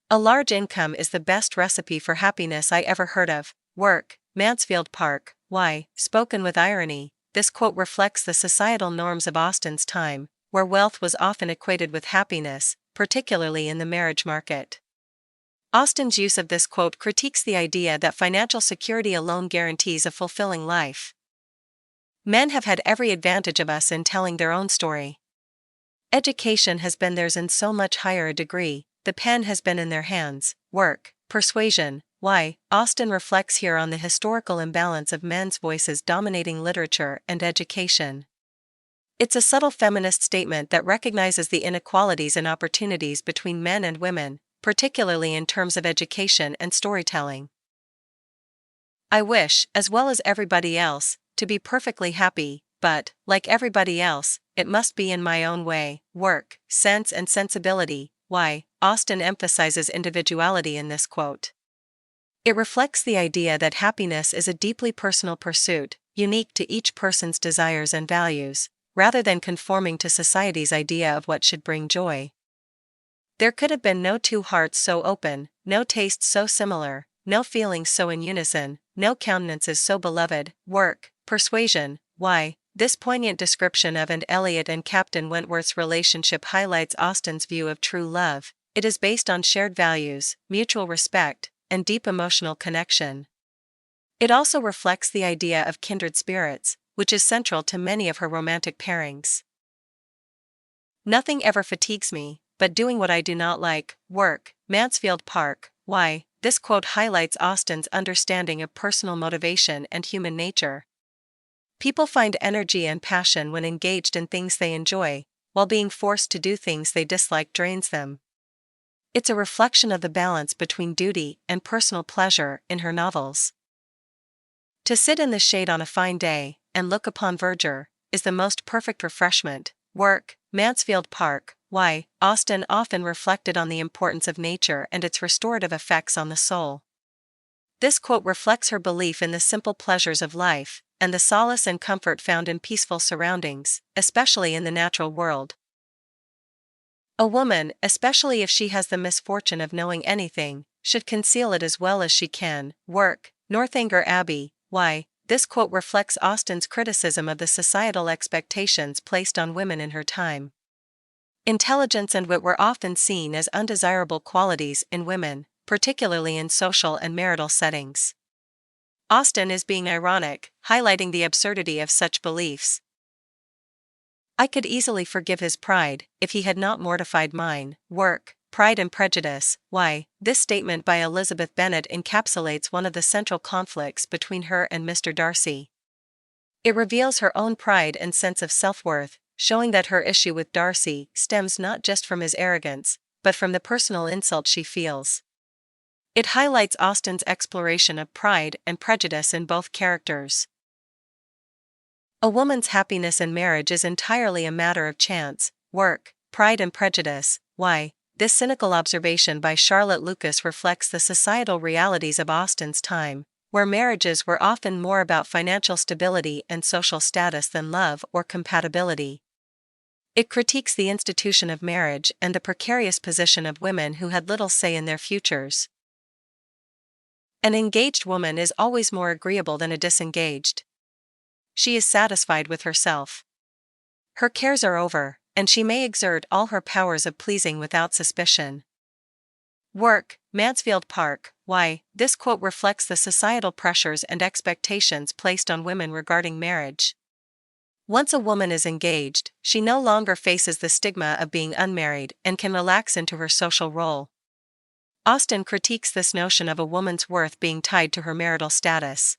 A large income is the best recipe for happiness I ever heard of. Work, Mansfield Park. Why? Spoken with irony, this quote reflects the societal norms of Austen's time, where wealth was often equated with happiness, particularly in the marriage market. Austen's use of this quote critiques the idea that financial security alone guarantees a fulfilling life. Men have had every advantage of us in telling their own story. Education has been theirs in so much higher a degree, the pen has been in their hands. Work, Persuasion. Why? Austen reflects here on the historical imbalance of men's voices dominating literature and education. It's a subtle feminist statement that recognizes the inequalities and opportunities between men and women, particularly in terms of education and storytelling. I wish, as well as everybody else, to be perfectly happy, but, like everybody else, it must be in my own way. Work, Sense and Sensibility. Why? Austen emphasizes individuality in this quote. It reflects the idea that happiness is a deeply personal pursuit, unique to each person's desires and values, rather than conforming to society's idea of what should bring joy. There could have been no two hearts so open, no tastes so similar, no feelings so in unison, no countenances so beloved. Work, Persuasion. Why? This poignant description of Eliot and Captain Wentworth's relationship highlights Austen's view of true love. It is based on shared values, mutual respect, and deep emotional connection. It also reflects the idea of kindred spirits, which is central to many of her romantic pairings. Nothing ever fatigues me, but doing what I do not like. Work, Mansfield Park. Why? This quote highlights Austen's understanding of personal motivation and human nature. People find energy and passion when engaged in things they enjoy, while being forced to do things they dislike drains them. It's a reflection of the balance between duty and personal pleasure in her novels. To sit in the shade on a fine day and look upon verdure is the most perfect refreshment. Work, Mansfield Park. Why? Austen often reflected on the importance of nature and its restorative effects on the soul. This quote reflects her belief in the simple pleasures of life, and the solace and comfort found in peaceful surroundings, especially in the natural world. A woman, especially if she has the misfortune of knowing anything, should conceal it as well as she can. Work, Northanger Abbey. Why? This quote reflects Austen's criticism of the societal expectations placed on women in her time. Intelligence and wit were often seen as undesirable qualities in women, particularly in social and marital settings. Austen is being ironic, highlighting the absurdity of such beliefs. I could easily forgive his pride, if he had not mortified mine. Work, Pride and Prejudice. Why? This statement by Elizabeth Bennet encapsulates one of the central conflicts between her and Mr. Darcy. It reveals her own pride and sense of self-worth, showing that her issue with Darcy stems not just from his arrogance, but from the personal insult she feels. It highlights Austen's exploration of pride and prejudice in both characters. A woman's happiness in marriage is entirely a matter of chance. Work, Pride and Prejudice. Why? This cynical observation by Charlotte Lucas reflects the societal realities of Austen's time, where marriages were often more about financial stability and social status than love or compatibility. It critiques the institution of marriage and the precarious position of women who had little say in their futures. An engaged woman is always more agreeable than a disengaged. She is satisfied with herself. Her cares are over, and she may exert all her powers of pleasing without suspicion. Work, Mansfield Park. Why? This quote reflects the societal pressures and expectations placed on women regarding marriage. Once a woman is engaged, she no longer faces the stigma of being unmarried and can relax into her social role. Austen critiques this notion of a woman's worth being tied to her marital status.